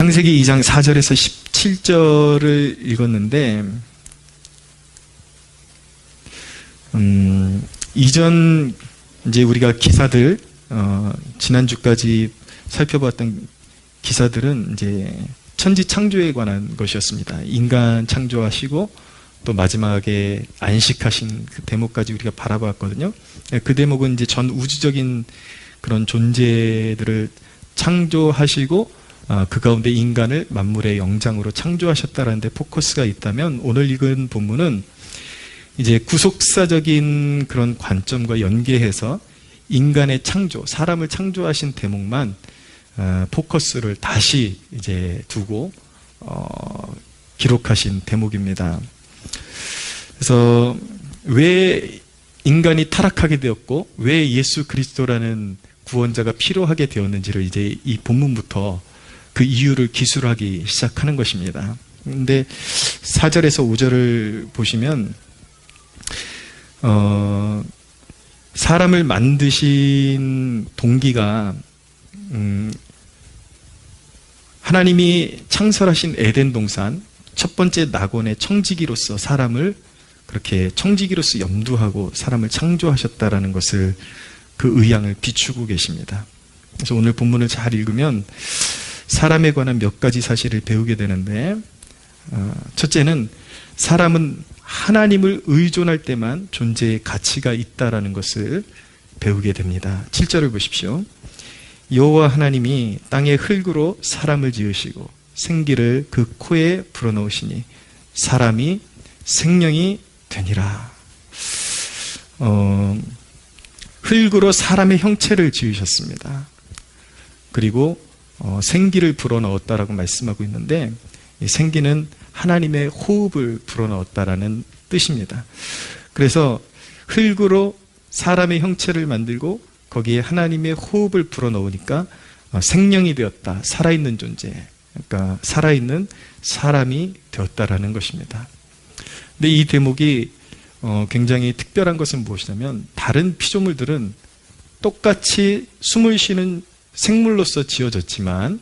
창세기 2장 4절에서 17절을 읽었는데, 이전 이제 우리가 기사들, 지난주까지 살펴봤던 기사들은 이제 천지 창조에 관한 것이었습니다. 인간 창조하시고 또 마지막에 안식하신 그 대목까지 우리가 바라봤거든요. 그 대목은 이제 전 우주적인 그런 존재들을 창조하시고 그 가운데 인간을 만물의 영장으로 창조하셨다는 데 포커스가 있다면, 오늘 읽은 본문은 이제 구속사적인 그런 관점과 연계해서 인간의 창조, 사람을 창조하신 대목만 포커스를 다시 이제 두고 기록하신 대목입니다. 그래서 왜 인간이 타락하게 되었고 왜 예수 그리스도라는 구원자가 필요하게 되었는지를 이제 이 본문부터 그 이유를 기술하기 시작하는 것입니다. 그런데 4절에서 5절을 보시면 사람을 만드신 동기가 하나님이 창설하신 에덴 동산 첫 번째 낙원의 청지기로서 사람을 그렇게 청지기로서 염두하고 사람을 창조하셨다라는 것을, 그 의향을 비추고 계십니다. 그래서 오늘 본문을 잘 읽으면 사람에 관한 몇 가지 사실을 배우게 되는데, 첫째는 사람은 하나님을 의존할 때만 존재의 가치가 있다라는 것을 배우게 됩니다. 7절을 보십시오. 여호와 하나님이 땅의 흙으로 사람을 지으시고 생기를 그 코에 불어넣으시니 사람이 생명이 되니라. 흙으로 사람의 형체를 지으셨습니다. 그리고 생기를 불어넣었다라고 말씀하고 있는데, 이 생기는 하나님의 호흡을 불어넣었다라는 뜻입니다. 그래서 흙으로 사람의 형체를 만들고 거기에 하나님의 호흡을 불어넣으니까 생명이 되었다, 살아있는 존재, 그러니까 살아있는 사람이 되었다라는 것입니다. 근데 이 대목이 굉장히 특별한 것은 무엇이냐면, 다른 피조물들은 똑같이 숨을 쉬는 생물로서 지어졌지만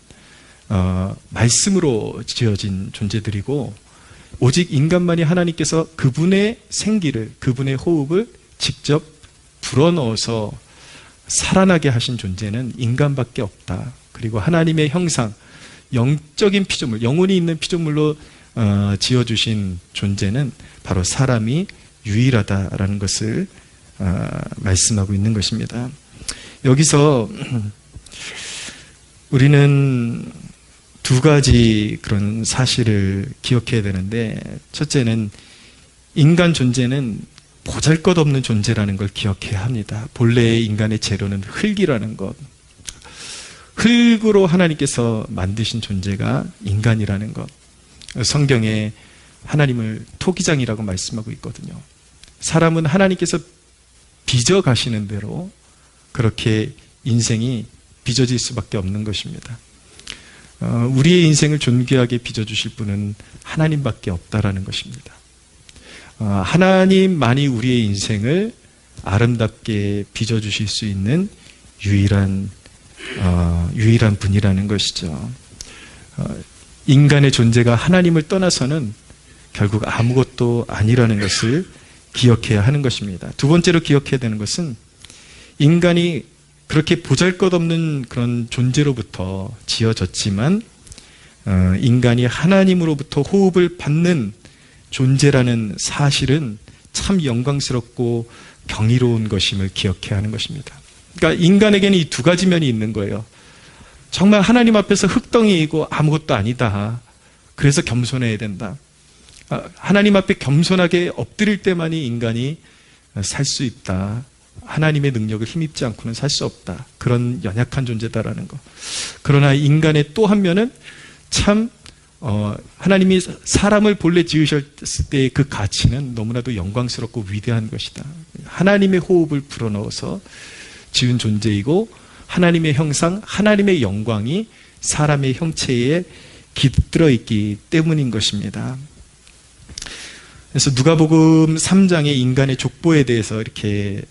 말씀으로 지어진 존재들이고, 오직 인간만이 하나님께서 그분의 생기를, 그분의 호흡을 직접 불어넣어서 살아나게 하신 존재는 인간밖에 없다. 그리고 하나님의 형상, 영적인 피조물, 영혼이 있는 피조물로 지어주신 존재는 바로 사람이 유일하다라는 것을 말씀하고 있는 것입니다. 여기서 우리는 두 가지 그런 사실을 기억해야 되는데, 첫째는 인간 존재는 보잘것없는 존재라는 걸 기억해야 합니다. 본래의 인간의 재료는 흙이라는 것, 흙으로 하나님께서 만드신 존재가 인간이라는 것, 성경에 하나님을 토기장이라고 말씀하고 있거든요. 사람은 하나님께서 빚어 가시는 대로 그렇게 인생이 빚어질 수밖에 없는 것입니다. 우리의 인생을 존귀하게 빚어주실 분은 하나님밖에 없다라는 것입니다. 하나님만이 우리의 인생을 아름답게 빚어주실 수 있는 유일한 분이라는 것이죠. 인간의 존재가 하나님을 떠나서는 결국 아무것도 아니라는 것을 기억해야 하는 것입니다. 두 번째로 기억해야 되는 것은, 인간이 그렇게 보잘것없는 그런 존재로부터 지어졌지만 인간이 하나님으로부터 호흡을 받는 존재라는 사실은 참 영광스럽고 경이로운 것임을 기억해야 하는 것입니다. 그러니까 인간에게는 이 두 가지 면이 있는 거예요. 정말 하나님 앞에서 흙덩이이고 아무것도 아니다. 그래서 겸손해야 된다. 하나님 앞에 겸손하게 엎드릴 때만이 인간이 살 수 있다. 하나님의 능력을 힘입지 않고는 살 수 없다. 그런 연약한 존재다라는 것. 그러나 인간의 또 한 면은 참 하나님이 사람을 본래 지으셨을 때의 그 가치는 너무나도 영광스럽고 위대한 것이다. 하나님의 호흡을 불어넣어서 지은 존재이고, 하나님의 형상, 하나님의 영광이 사람의 형체에 깃들어 있기 때문인 것입니다. 그래서 누가복음 3장의 인간의 족보에 대해서 이렇게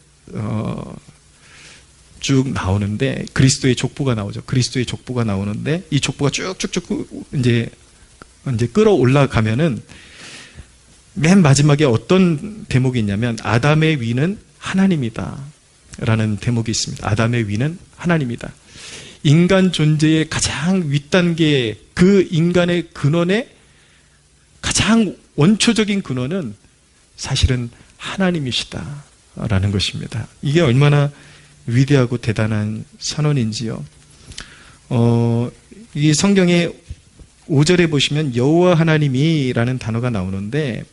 쭉 나오는데 그리스도의 족보가 나오죠. 그리스도의 족보가 나오는데 이 족보가 쭉쭉쭉 이제 끌어올라가면은 맨 마지막에 어떤 대목이 있냐면 아담의 위는 하나님이다 라는 대목이 있습니다. 아담의 위는 하나님이다. 인간 존재의 가장 윗단계, 그 인간의 근원의 가장 원초적인 근원은 사실은 하나님이시다 라는 것입니다. 이게 얼마나 위대하고 대단한 선언인지요. 이 성경의 5절에 보시면 여호와 하나님이라는 단어가 나오는데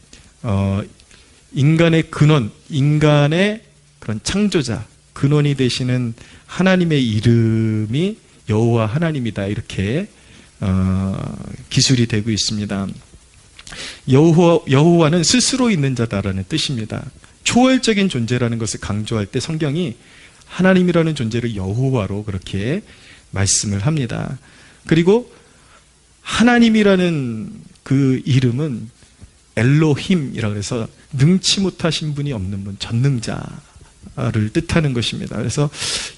인간의 근원, 인간의 그런 창조자, 근원이 되시는 하나님의 이름이 여호와 하나님이다 이렇게 기술이 되고 있습니다. 여호와는 스스로 있는 자다라는 뜻입니다. 초월적인 존재라는 것을 강조할 때 성경이 하나님이라는 존재를 여호와로 그렇게 말씀을 합니다. 그리고 하나님이라는 그 이름은 엘로힘이라고 해서 능치 못하신 분이 없는 분, 전능자를 뜻하는 것입니다. 그래서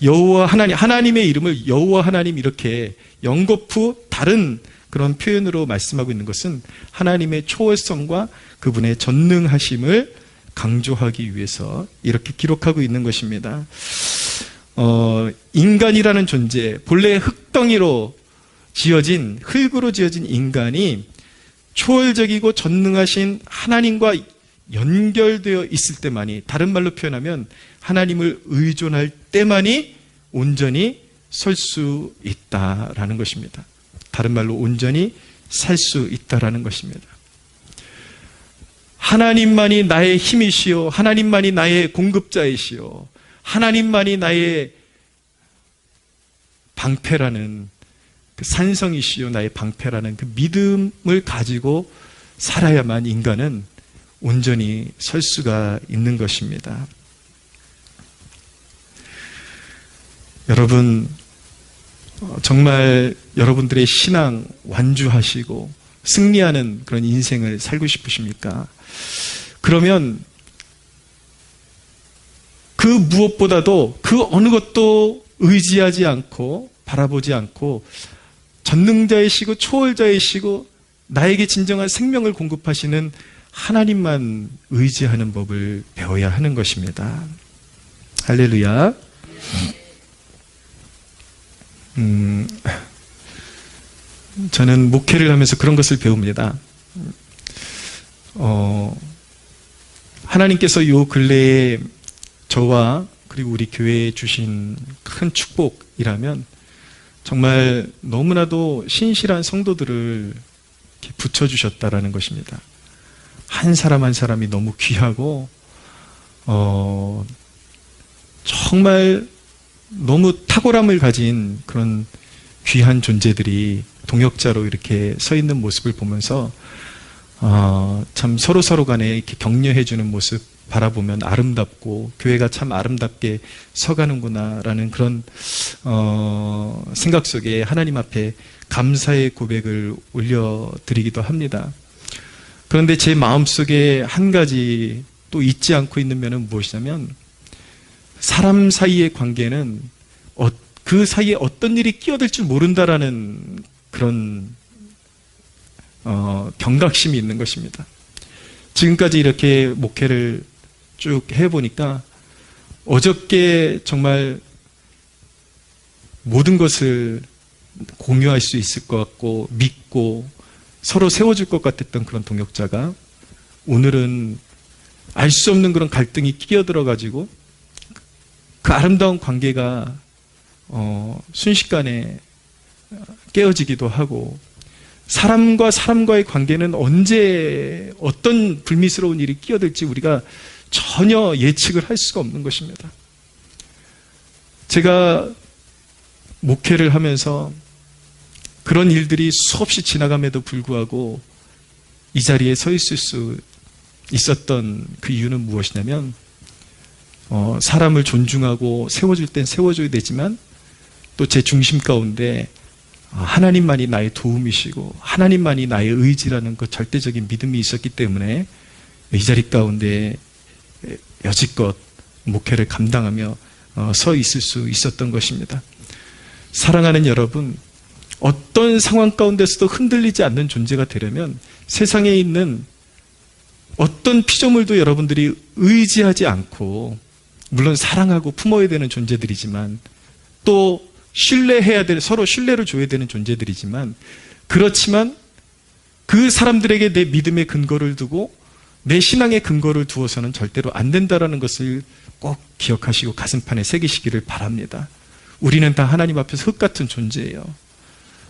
여호와 하나님, 하나님의 이름을 여호와 하나님 이렇게 연거푸 다른 그런 표현으로 말씀하고 있는 것은 하나님의 초월성과 그분의 전능하심을 강조하기 위해서 이렇게 기록하고 있는 것입니다. 인간이라는 존재, 본래 흙덩이로 지어진, 흙으로 지어진 인간이 초월적이고 전능하신 하나님과 연결되어 있을 때만이, 다른 말로 표현하면 하나님을 의존할 때만이 온전히 설 수 있다라는 것입니다. 다른 말로 온전히 살 수 있다라는 것입니다. 하나님만이 나의 힘이시오, 하나님만이 나의 공급자이시오, 하나님만이 나의 방패라는 그 산성이시오, 나의 방패라는 그 믿음을 가지고 살아야만 인간은 온전히 설 수가 있는 것입니다. 여러분, 정말 여러분들의 신앙 완주하시고 승리하는 그런 인생을 살고 싶으십니까? 그러면 그 무엇보다도 그 어느 것도 의지하지 않고 바라보지 않고 전능자이시고 초월자이시고 나에게 진정한 생명을 공급하시는 하나님만 의지하는 법을 배워야 하는 것입니다. 할렐루야. 저는 목회를 하면서 그런 것을 배웁니다. 하나님께서 요 근래에 저와 그리고 우리 교회에 주신 큰 축복이라면 정말 너무나도 신실한 성도들을 이렇게 붙여주셨다라는 것입니다. 한 사람 한 사람이 너무 귀하고 정말 너무 탁월함을 가진 그런 귀한 존재들이 동역자로 이렇게 서 있는 모습을 보면서 참 서로 간에 이렇게 격려해주는 모습 바라보면 아름답고 교회가 참 아름답게 서가는구나라는 그런 생각 속에 하나님 앞에 감사의 고백을 올려드리기도 합니다. 그런데 제 마음속에 한 가지 또 잊지 않고 있는 면은 무엇이냐면 사람 사이의 관계는 그 사이에 어떤 일이 끼어들 줄 모른다라는 그런 경각심이 있는 것입니다. 지금까지 이렇게 목회를 쭉 해보니까 어저께 정말 모든 것을 공유할 수 있을 것 같고 믿고 서로 세워줄 것 같았던 그런 동역자가 오늘은 알 수 없는 그런 갈등이 끼어들어가지고 그 아름다운 관계가 순식간에 깨어지기도 하고 사람과 사람과의 관계는 언제 어떤 불미스러운 일이 끼어들지 우리가 전혀 예측을 할 수가 없는 것입니다. 제가 목회를 하면서 그런 일들이 수없이 지나감에도 불구하고 이 자리에 서 있을 수 있었던 그 이유는 무엇이냐면 사람을 존중하고 세워줄 땐 세워줘야 되지만 또 제 중심 가운데 하나님만이 나의 도움이시고 하나님만이 나의 의지라는 그 절대적인 믿음이 있었기 때문에 이 자리 가운데 여지껏 목회를 감당하며 서 있을 수 있었던 것입니다. 사랑하는 여러분, 어떤 상황 가운데서도 흔들리지 않는 존재가 되려면 세상에 있는 어떤 피조물도 여러분들이 의지하지 않고, 물론 사랑하고 품어야 되는 존재들이지만, 또 신뢰해야 될, 서로 신뢰를 줘야 되는 존재들이지만, 그렇지만 그 사람들에게 내 믿음의 근거를 두고 내 신앙의 근거를 두어서는 절대로 안 된다라는 것을 꼭 기억하시고 가슴판에 새기시기를 바랍니다. 우리는 다 하나님 앞에서 흙 같은 존재예요.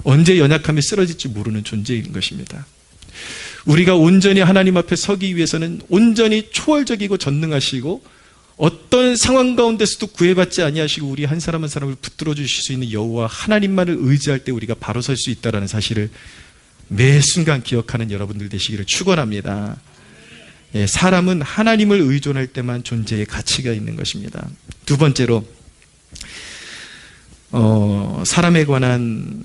언제 연약함에 쓰러질지 모르는 존재인 것입니다. 우리가 온전히 하나님 앞에 서기 위해서는 온전히 초월적이고 전능하시고 어떤 상황 가운데서도 구애받지 아니하시고 우리 한 사람 한 사람을 붙들어 주실 수 있는 여호와 하나님만을 의지할 때 우리가 바로 설 수 있다는 사실을 매 순간 기억하는 여러분들 되시기를 축원합니다. 사람은 하나님을 의존할 때만 존재의 가치가 있는 것입니다. 두 번째로 사람에 관한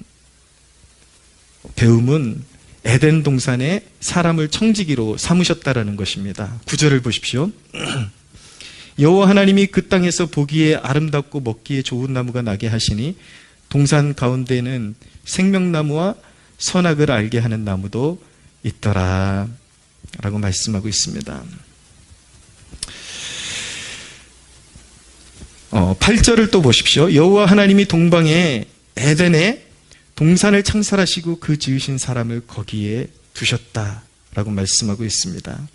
배움은 에덴 동산에 사람을 청지기로 삼으셨다라는 것입니다. 9절을 보십시오. 여호와 하나님이 그 땅에서 보기에 아름답고 먹기에 좋은 나무가 나게 하시니 동산 가운데는 생명나무와 선악을 알게 하는 나무도 있더라 라고 말씀하고 있습니다. 8절을 또 보십시오. 여호와 하나님이 동방에 에덴에 동산을 창설하시고 그 지으신 사람을 거기에 두셨다라고 말씀하고 있습니다.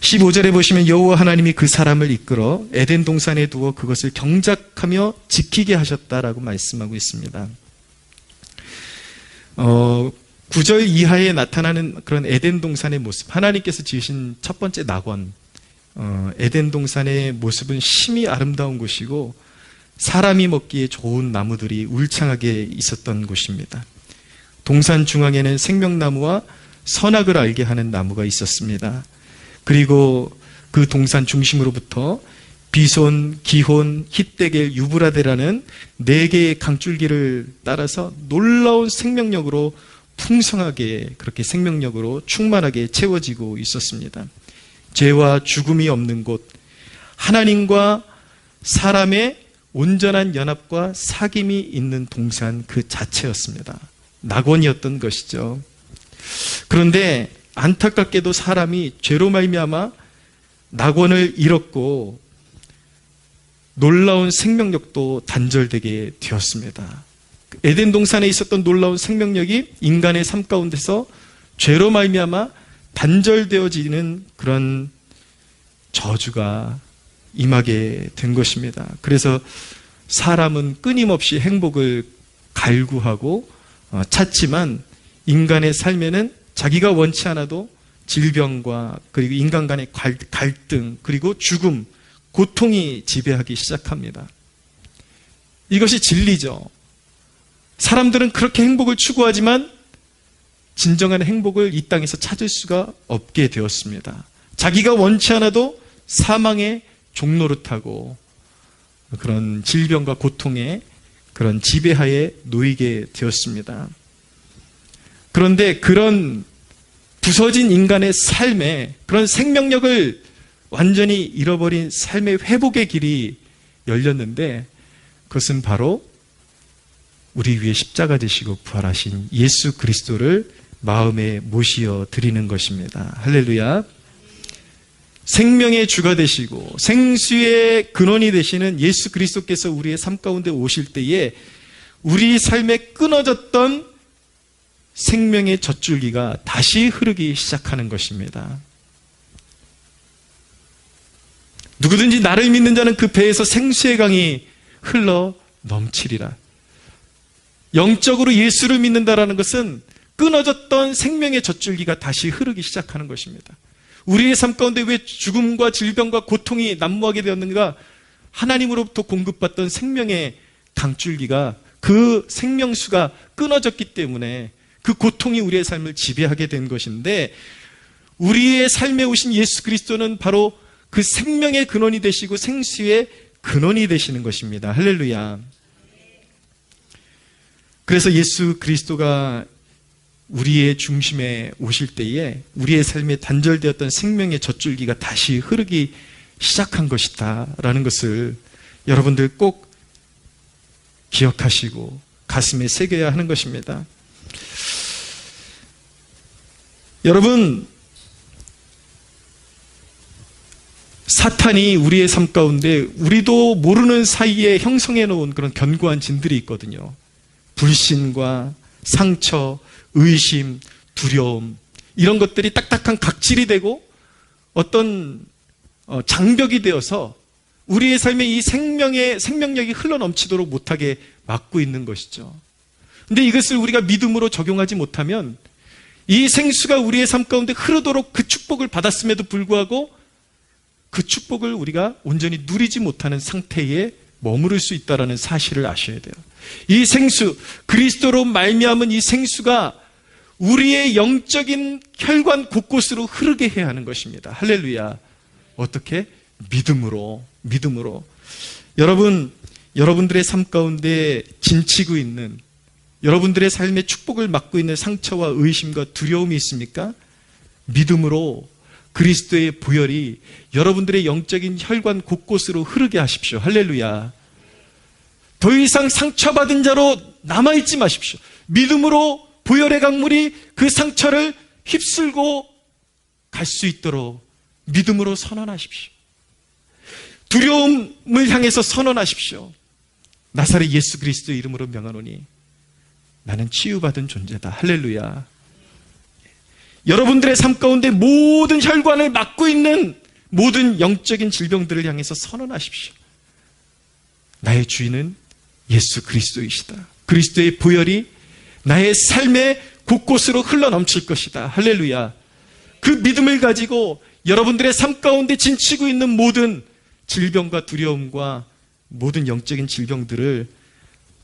15절에 보시면 여호와 하나님이 그 사람을 이끌어 에덴 동산에 두어 그것을 경작하며 지키게 하셨다라고 말씀하고 있습니다. 9절 이하에 나타나는 그런 에덴 동산의 모습, 하나님께서 지으신 첫 번째 낙원, 에덴 동산의 모습은 심히 아름다운 곳이고 사람이 먹기에 좋은 나무들이 울창하게 있었던 곳입니다. 동산 중앙에는 생명나무와 선악을 알게 하는 나무가 있었습니다. 그리고 그 동산 중심으로부터 비손, 기혼, 힛데겔, 유브라데라는 4개의 강줄기를 따라서 놀라운 생명력으로 풍성하게, 그렇게 생명력으로 충만하게 채워지고 있었습니다. 죄와 죽음이 없는 곳, 하나님과 사람의 온전한 연합과 사귐이 있는 동산 그 자체였습니다. 낙원이었던 것이죠. 그런데 안타깝게도 사람이 죄로 말미암아 낙원을 잃었고 놀라운 생명력도 단절되게 되었습니다. 에덴 동산에 있었던 놀라운 생명력이 인간의 삶 가운데서 죄로 말미암아 단절되어지는 그런 저주가 임하게 된 것입니다. 그래서 사람은 끊임없이 행복을 갈구하고 찾지만 인간의 삶에는 자기가 원치 않아도 질병과 그리고 인간 간의 갈등 그리고 죽음, 고통이 지배하기 시작합니다. 이것이 진리죠. 사람들은 그렇게 행복을 추구하지만 진정한 행복을 이 땅에서 찾을 수가 없게 되었습니다. 자기가 원치 않아도 사망의 종노릇하고 그런 질병과 고통의 그런 지배하에 놓이게 되었습니다. 그런데 그런 부서진 인간의 삶에 그런 생명력을 완전히 잃어버린 삶의 회복의 길이 열렸는데 그것은 바로 우리 위에 십자가 되시고 부활하신 예수 그리스도를 마음에 모시어 드리는 것입니다. 할렐루야. 생명의 주가 되시고 생수의 근원이 되시는 예수 그리스도께서 우리의 삶 가운데 오실 때에 우리 삶에 끊어졌던 생명의 젖줄기가 다시 흐르기 시작하는 것입니다. 누구든지 나를 믿는 자는 그 배에서 생수의 강이 흘러 넘치리라. 영적으로 예수를 믿는다라는 것은 끊어졌던 생명의 젖줄기가 다시 흐르기 시작하는 것입니다. 우리의 삶 가운데 왜 죽음과 질병과 고통이 난무하게 되었는가? 하나님으로부터 공급받던 생명의 강줄기가 그 생명수가 끊어졌기 때문에 그 고통이 우리의 삶을 지배하게 된 것인데 우리의 삶에 오신 예수 그리스도는 바로 그 생명의 근원이 되시고 생수의 근원이 되시는 것입니다. 할렐루야. 그래서 예수 그리스도가 우리의 중심에 오실 때에 우리의 삶에 단절되었던 생명의 젖줄기가 다시 흐르기 시작한 것이다 라는 것을 여러분들 꼭 기억하시고 가슴에 새겨야 하는 것입니다. 여러분, 사탄이 우리의 삶 가운데 우리도 모르는 사이에 형성해 놓은 그런 견고한 진들이 있거든요. 불신과 상처, 의심, 두려움, 이런 것들이 딱딱한 각질이 되고 어떤 장벽이 되어서 우리의 삶에 이 생명력이 흘러넘치도록 못하게 막고 있는 것이죠. 근데 이것을 우리가 믿음으로 적용하지 못하면 이 생수가 우리의 삶 가운데 흐르도록 그 축복을 받았음에도 불구하고 그 축복을 우리가 온전히 누리지 못하는 상태에 머무를 수 있다는 사실을 아셔야 돼요. 이 생수, 그리스도로 말미암은 이 생수가 우리의 영적인 혈관 곳곳으로 흐르게 해야 하는 것입니다. 할렐루야. 어떻게? 믿음으로. 여러분들의 삶 가운데 진치고 있는, 여러분들의 삶의 축복을 막고 있는 상처와 의심과 두려움이 있습니까? 믿음으로 그리스도의 보혈이 여러분들의 영적인 혈관 곳곳으로 흐르게 하십시오. 할렐루야. 더 이상 상처받은 자로 남아있지 마십시오. 믿음으로 보혈의 강물이 그 상처를 휩쓸고 갈 수 있도록 믿음으로 선언하십시오. 두려움을 향해서 선언하십시오. 나사렛 예수 그리스도의 이름으로 명하노니 나는 치유받은 존재다. 할렐루야. 여러분들의 삶 가운데 모든 혈관을 막고 있는 모든 영적인 질병들을 향해서 선언하십시오. 나의 주인은 예수 그리스도이시다. 그리스도의 보혈이 나의 삶의 곳곳으로 흘러넘칠 것이다. 할렐루야. 그 믿음을 가지고 여러분들의 삶 가운데 진치고 있는 모든 질병과 두려움과 모든 영적인 질병들을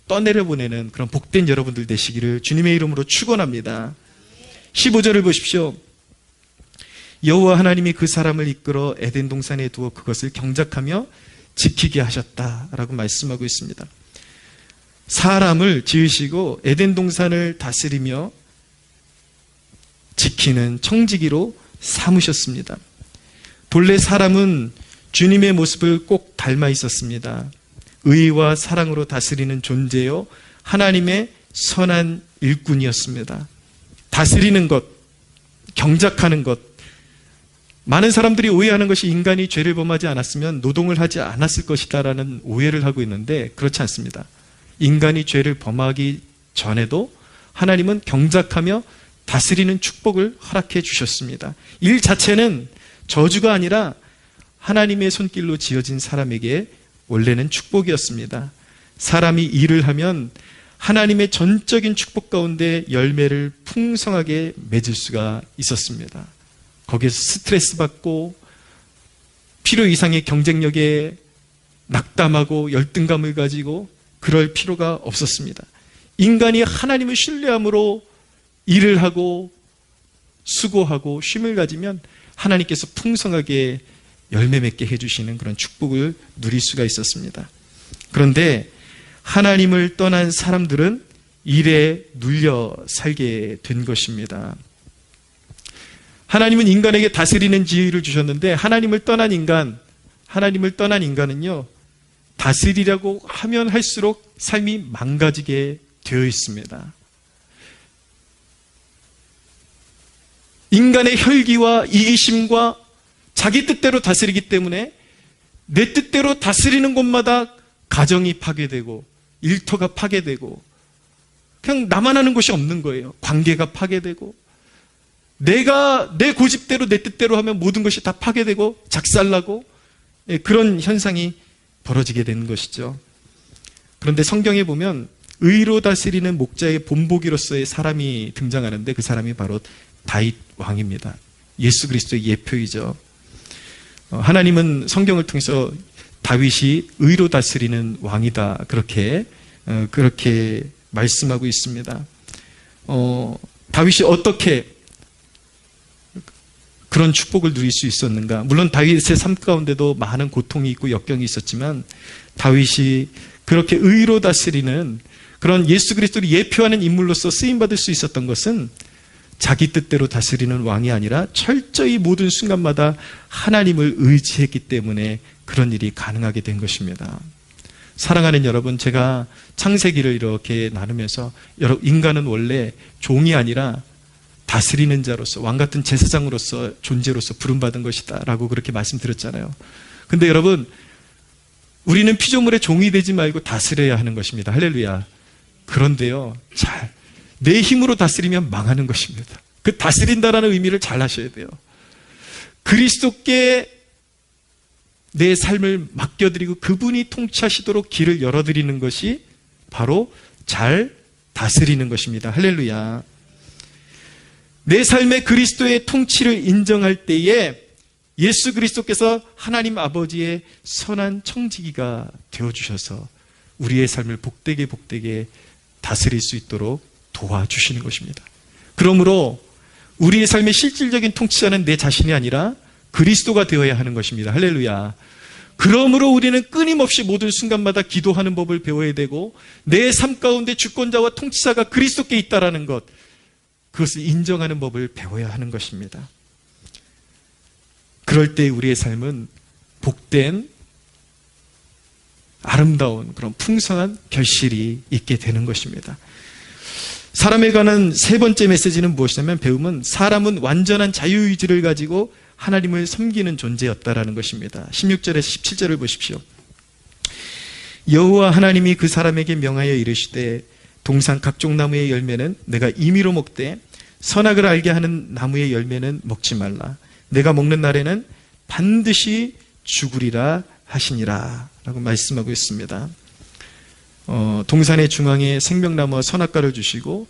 떠내려 보내는 그런 복된 여러분들 되시기를 주님의 이름으로 축원합니다. 15절을 보십시오. 여호와 하나님이 그 사람을 이끌어 에덴 동산에 두어 그것을 경작하며 지키게 하셨다라고 말씀하고 있습니다. 사람을 지으시고 에덴 동산을 다스리며 지키는 청지기로 삼으셨습니다. 본래 사람은 주님의 모습을 꼭 닮아 있었습니다. 의와 사랑으로 다스리는 존재요, 하나님의 선한 일꾼이었습니다. 다스리는 것, 경작하는 것. 많은 사람들이 오해하는 것이 인간이 죄를 범하지 않았으면 노동을 하지 않았을 것이다라는 오해를 하고 있는데 그렇지 않습니다. 인간이 죄를 범하기 전에도 하나님은 경작하며 다스리는 축복을 허락해 주셨습니다. 일 자체는 저주가 아니라 하나님의 손길로 지어진 사람에게 원래는 축복이었습니다. 사람이 일을 하면 하나님의 전적인 축복 가운데 열매를 풍성하게 맺을 수가 있었습니다. 거기에서 스트레스 받고 필요 이상의 경쟁력에 낙담하고 열등감을 가지고 그럴 필요가 없었습니다. 인간이 하나님을 신뢰함으로 일을 하고 수고하고 쉼을 가지면 하나님께서 풍성하게 열매 맺게 해주시는 그런 축복을 누릴 수가 있었습니다. 그런데 하나님을 떠난 사람들은 일에 눌려 살게 된 것입니다. 하나님은 인간에게 다스리는 지혜를 주셨는데 하나님을 떠난 인간은요, 다스리려고 하면 할수록 삶이 망가지게 되어 있습니다. 인간의 혈기와 이기심과 자기 뜻대로 다스리기 때문에 내 뜻대로 다스리는 곳마다 가정이 파괴되고 일터가 파괴되고 그냥 나만 하는 것이 없는 거예요. 관계가 파괴되고 내가 내 고집대로 내 뜻대로 하면 모든 것이 다 파괴되고 작살나고 그런 현상이 벌어지게 되는 것이죠. 그런데 성경에 보면 의로 다스리는 목자의 본보기로서의 사람이 등장하는데 그 사람이 바로 다윗 왕입니다. 예수 그리스도의 예표이죠. 하나님은 성경을 통해서 다윗이 의로 다스리는 왕이다 그렇게 말씀하고 있습니다. 다윗이 어떻게 그런 축복을 누릴 수 있었는가? 물론 다윗의 삶 가운데도 많은 고통이 있고 역경이 있었지만 다윗이 그렇게 의로 다스리는 그런 예수 그리스도를 예표하는 인물로서 쓰임받을 수 있었던 것은 자기 뜻대로 다스리는 왕이 아니라 철저히 모든 순간마다 하나님을 의지했기 때문에 그런 일이 가능하게 된 것입니다. 사랑하는 여러분, 제가 창세기를 이렇게 나누면서 인간은 원래 종이 아니라 다스리는 자로서 왕 같은 제사장으로서 존재로서 부름받은 것이다 라고 그렇게 말씀드렸잖아요. 근데 여러분, 우리는 피조물의 종이 되지 말고 다스려야 하는 것입니다. 할렐루야. 그런데요, 내 힘으로 다스리면 망하는 것입니다. 그 다스린다라는 의미를 잘 아셔야 돼요. 그리스도께 내 삶을 맡겨드리고 그분이 통치하시도록 길을 열어드리는 것이 바로 잘 다스리는 것입니다. 할렐루야. 내 삶에 그리스도의 통치를 인정할 때에 예수 그리스도께서 하나님 아버지의 선한 청지기가 되어주셔서 우리의 삶을 복되게 다스릴 수 있도록 도와주시는 것입니다. 그러므로 우리의 삶의 실질적인 통치자는 내 자신이 아니라 그리스도가 되어야 하는 것입니다. 할렐루야. 그러므로 우리는 끊임없이 모든 순간마다 기도하는 법을 배워야 되고 내 삶 가운데 주권자와 통치자가 그리스도께 있다라는 것, 그것을 인정하는 법을 배워야 하는 것입니다. 그럴 때 우리의 삶은 복된 아름다운 그런 풍성한 결실이 있게 되는 것입니다. 사람에 관한 세 번째 메시지는 무엇이냐면, 배움은 사람은 완전한 자유의지를 가지고 하나님을 섬기는 존재였다라는 것입니다. 16절에서 17절을 보십시오. 여호와 하나님이 그 사람에게 명하여 이르시되 동산 각종 나무의 열매는 내가 임의로 먹되 선악을 알게 하는 나무의 열매는 먹지 말라. 내가 먹는 날에는 반드시 죽으리라 하시니라 라고 말씀하고 있습니다. 동산의 중앙에 생명나무와 선악과를 주시고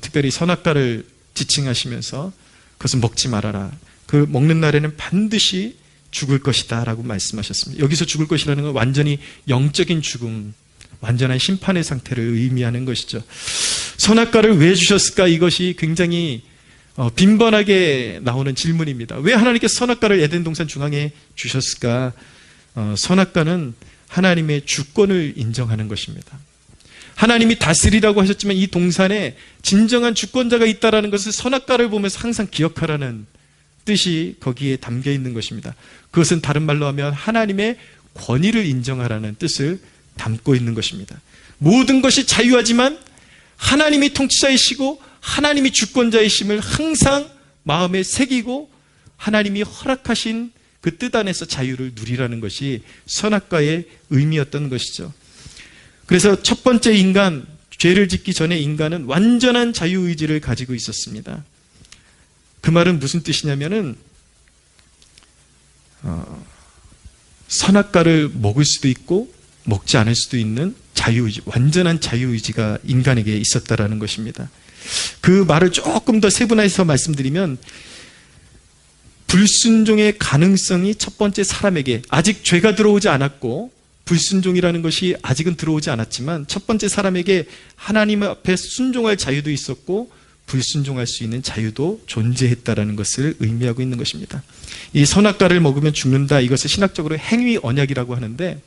특별히 선악과를 지칭하시면서 그것은 먹지 말아라. 그 먹는 날에는 반드시 죽을 것이다 라고 말씀하셨습니다. 여기서 죽을 것이라는 건 완전히 영적인 죽음, 완전한 심판의 상태를 의미하는 것이죠. 선악과를 왜 주셨을까? 이것이 굉장히 빈번하게 나오는 질문입니다. 왜 하나님께서 선악과를 에덴 동산 중앙에 주셨을까? 선악과는 하나님의 주권을 인정하는 것입니다. 하나님이 다스리라고 하셨지만 이 동산에 진정한 주권자가 있다는 것을 선악과를 보면서 항상 기억하라는 뜻이 거기에 담겨 있는 것입니다. 그것은 다른 말로 하면 하나님의 권위를 인정하라는 뜻을 담고 있는 것입니다. 모든 것이 자유하지만 하나님이 통치자이시고 하나님이 주권자이심을 항상 마음에 새기고 하나님이 허락하신 그 뜻 안에서 자유를 누리라는 것이 선악과의 의미였던 것이죠. 그래서 첫 번째 인간, 죄를 짓기 전에 인간은 완전한 자유의지를 가지고 있었습니다. 그 말은 무슨 뜻이냐면은 선악과를 먹을 수도 있고 먹지 않을 수도 있는 자유의지, 완전한 자유의지가 인간에게 있었다라는 것입니다. 그 말을 조금 더 세분화해서 말씀드리면, 불순종의 가능성이 첫 번째 사람에게, 아직 죄가 들어오지 않았고 불순종이라는 것이 아직은 들어오지 않았지만 첫 번째 사람에게 하나님 앞에 순종할 자유도 있었고 불순종할 수 있는 자유도 존재했다라는 것을 의미하고 있는 것입니다. 이 선악과를 먹으면 죽는다, 이것을 신학적으로 행위 언약이라고 하는데,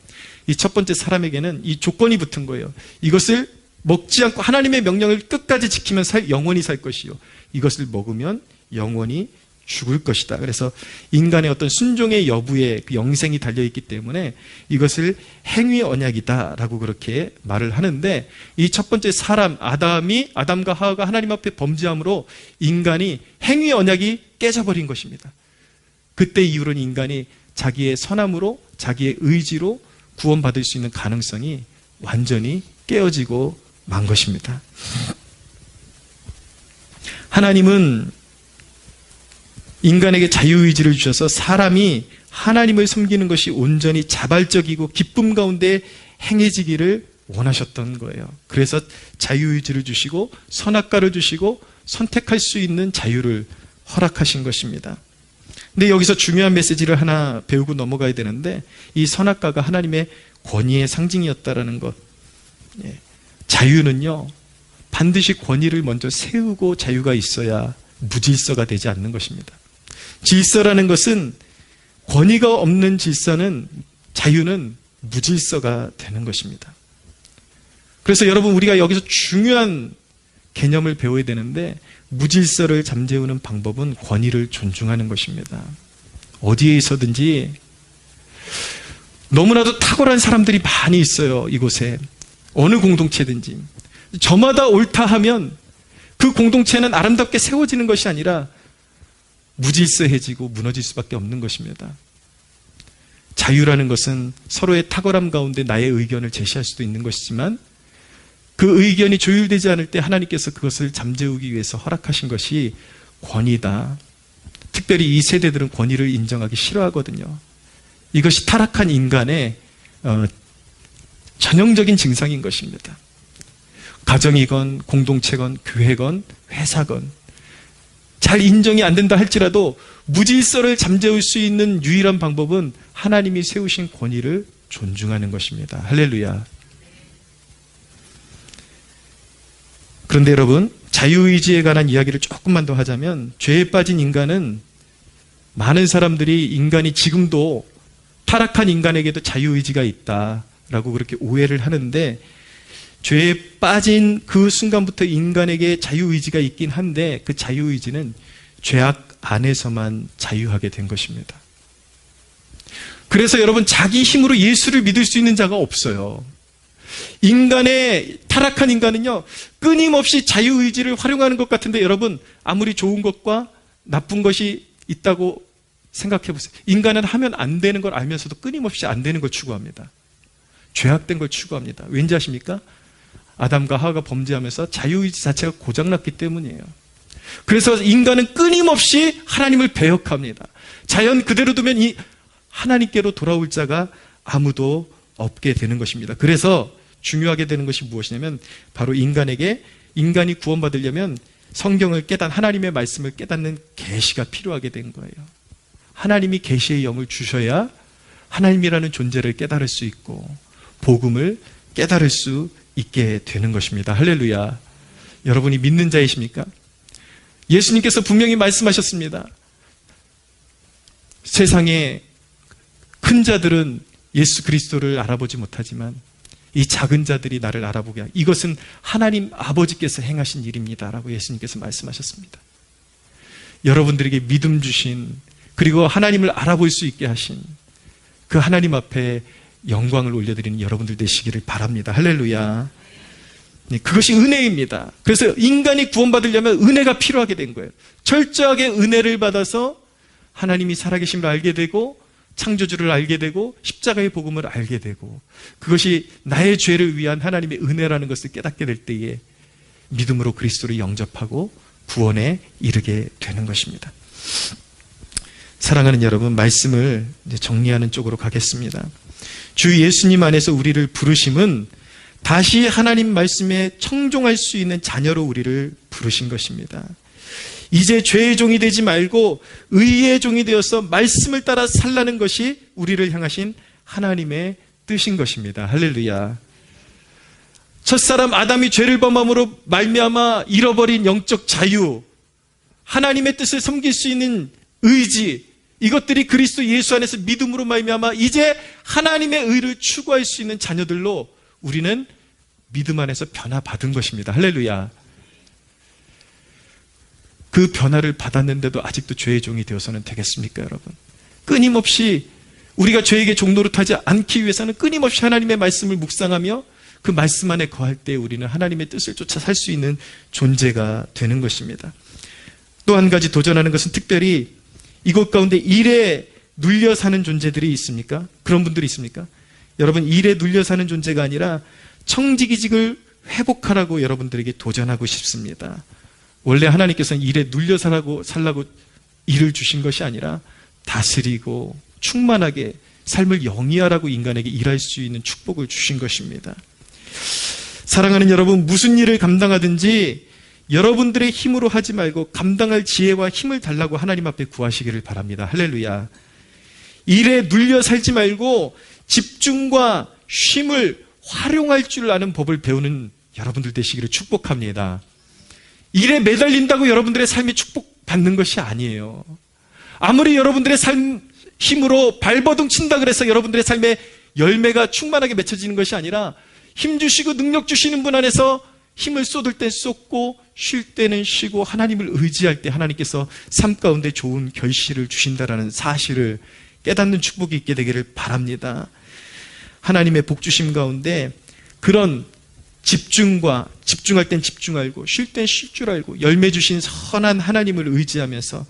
이 첫 번째 사람에게는 이 조건이 붙은 거예요. 이것을 먹지 않고 하나님의 명령을 끝까지 지키면 영원히 살 것이요, 이것을 먹으면 영원히 죽을 것이다. 그래서 인간의 어떤 순종의 여부에 그 영생이 달려있기 때문에 이것을 행위 언약이다라고 그렇게 말을 하는데, 이 첫 번째 사람 아담과 하와가 하나님 앞에 범죄함으로 인간이 행위 언약이 깨져버린 것입니다. 그때 이후로는 인간이 자기의 선함으로 자기의 의지로 구원받을 수 있는 가능성이 완전히 깨어지고 만 것입니다. 하나님은 인간에게 자유의지를 주셔서 사람이 하나님을 섬기는 것이 온전히 자발적이고 기쁨 가운데 행해지기를 원하셨던 거예요. 그래서 자유의지를 주시고 선악과를 주시고 선택할 수 있는 자유를 허락하신 것입니다. 근데 여기서 중요한 메시지를 하나 배우고 넘어가야 되는데, 이 선악과가 하나님의 권위의 상징이었다라는 것. 자유는요, 반드시 권위를 먼저 세우고 자유가 있어야 무질서가 되지 않는 것입니다. 질서라는 것은, 권위가 없는 질서는, 자유는 무질서가 되는 것입니다. 그래서 여러분, 우리가 여기서 중요한 개념을 배워야 되는데 무질서를 잠재우는 방법은 권위를 존중하는 것입니다. 어디에 있어든지 너무나도 탁월한 사람들이 많이 있어요. 이곳에 어느 공동체든지 저마다 옳다 하면 그 공동체는 아름답게 세워지는 것이 아니라 무질서해지고 무너질 수밖에 없는 것입니다. 자유라는 것은 서로의 탁월함 가운데 나의 의견을 제시할 수도 있는 것이지만 그 의견이 조율되지 않을 때 하나님께서 그것을 잠재우기 위해서 허락하신 것이 권위다. 특별히 이 세대들은 권위를 인정하기 싫어하거든요. 이것이 타락한 인간의 전형적인 증상인 것입니다. 가정이건 공동체건 교회건 회사건 잘 인정이 안 된다 할지라도 무질서를 잠재울 수 있는 유일한 방법은 하나님이 세우신 권위를 존중하는 것입니다. 할렐루야. 그런데 여러분, 자유의지에 관한 이야기를 조금만 더 하자면 죄에 빠진 인간은 많은 사람들이 인간이 지금도 타락한 인간에게도 자유의지가 있다라고 그렇게 오해를 하는데 죄에 빠진 그 순간부터 인간에게 자유의지가 있긴 한데 그 자유의지는 죄악 안에서만 자유하게 된 것입니다. 그래서 여러분 자기 힘으로 예수를 믿을 수 있는 자가 없어요. 타락한 인간은요 끊임없이 자유의지를 활용하는 것 같은데 여러분 아무리 좋은 것과 나쁜 것이 있다고 생각해 보세요. 인간은 하면 안 되는 걸 알면서도 끊임없이 안 되는 걸 추구합니다. 죄악된 걸 추구합니다. 왠지 아십니까? 아담과 하와가 범죄하면서 자유의지 자체가 고장났기 때문이에요. 그래서 인간은 끊임없이 하나님을 배역합니다. 자연 그대로 두면 이 하나님께로 돌아올 자가 아무도 없게 되는 것입니다. 그래서 중요하게 되는 것이 무엇이냐면 바로 인간이 구원받으려면 성경을 하나님의 말씀을 깨닫는 계시가 필요하게 된 거예요. 하나님이 계시의 영을 주셔야 하나님이라는 존재를 깨달을 수 있고 복음을 깨달을 수 있게 되는 것입니다. 할렐루야. 여러분이 믿는 자이십니까? 예수님께서 분명히 말씀하셨습니다. 세상에 큰 자들은 예수 그리스도를 알아보지 못하지만 이 작은 자들이 나를 알아보게 하고 이것은 하나님 아버지께서 행하신 일입니다 라고 예수님께서 말씀하셨습니다. 여러분들에게 믿음 주신 그리고 하나님을 알아볼 수 있게 하신 그 하나님 앞에 영광을 올려드리는 여러분들 되시기를 바랍니다. 할렐루야. 그것이 은혜입니다. 그래서 인간이 구원받으려면 은혜가 필요하게 된 거예요. 철저하게 은혜를 받아서 하나님이 살아계심을 알게 되고 창조주를 알게 되고 십자가의 복음을 알게 되고 그것이 나의 죄를 위한 하나님의 은혜라는 것을 깨닫게 될 때에 믿음으로 그리스도를 영접하고 구원에 이르게 되는 것입니다. 사랑하는 여러분, 말씀을 이제 정리하는 쪽으로 가겠습니다. 주 예수님 안에서 우리를 부르심은 다시 하나님 말씀에 청종할 수 있는 자녀로 우리를 부르신 것입니다. 이제 죄의 종이 되지 말고 의의 종이 되어서 말씀을 따라 살라는 것이 우리를 향하신 하나님의 뜻인 것입니다. 할렐루야. 첫사람 아담이 죄를 범함으로 말미암아 잃어버린 영적 자유, 하나님의 뜻을 섬길 수 있는 의지, 이것들이 그리스도 예수 안에서 믿음으로 말미암아 이제 하나님의 의를 추구할 수 있는 자녀들로 우리는 믿음 안에서 변화받은 것입니다. 할렐루야. 그 변화를 받았는데도 아직도 죄의 종이 되어서는 되겠습니까, 여러분? 끊임없이 우리가 죄에게 종노릇하지 않기 위해서는 끊임없이 하나님의 말씀을 묵상하며 그 말씀 안에 거할 때 우리는 하나님의 뜻을 쫓아 살 수 있는 존재가 되는 것입니다. 또 한 가지 도전하는 것은 특별히 이곳 가운데 일에 눌려 사는 존재들이 있습니까? 그런 분들이 있습니까? 여러분, 일에 눌려 사는 존재가 아니라 청지기직을 회복하라고 여러분들에게 도전하고 싶습니다. 원래 하나님께서는 일에 눌려 살라고 일을 주신 것이 아니라 다스리고 충만하게 삶을 영위하라고 인간에게 일할 수 있는 축복을 주신 것입니다. 사랑하는 여러분, 무슨 일을 감당하든지 여러분들의 힘으로 하지 말고 감당할 지혜와 힘을 달라고 하나님 앞에 구하시기를 바랍니다. 할렐루야. 일에 눌려 살지 말고 집중과 쉼을 활용할 줄 아는 법을 배우는 여러분들 되시기를 축복합니다. 일에 매달린다고 여러분들의 삶이 축복받는 것이 아니에요. 아무리 여러분들의 삶 힘으로 발버둥 친다 그래서 여러분들의 삶에 열매가 충만하게 맺혀지는 것이 아니라 힘 주시고 능력 주시는 분 안에서 힘을 쏟을 때 쏟고 쉴 때는 쉬고 하나님을 의지할 때 하나님께서 삶 가운데 좋은 결실을 주신다라는 사실을 깨닫는 축복이 있게 되기를 바랍니다. 하나님의 복 주심 가운데 그런 집중할 땐 집중하고 쉴 땐 쉴 줄 알고 열매 주신 선한 하나님을 의지하면서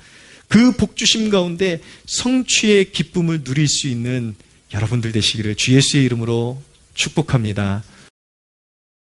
그 복 주심 가운데 성취의 기쁨을 누릴 수 있는 여러분들 되시기를 주 예수의 이름으로 축복합니다.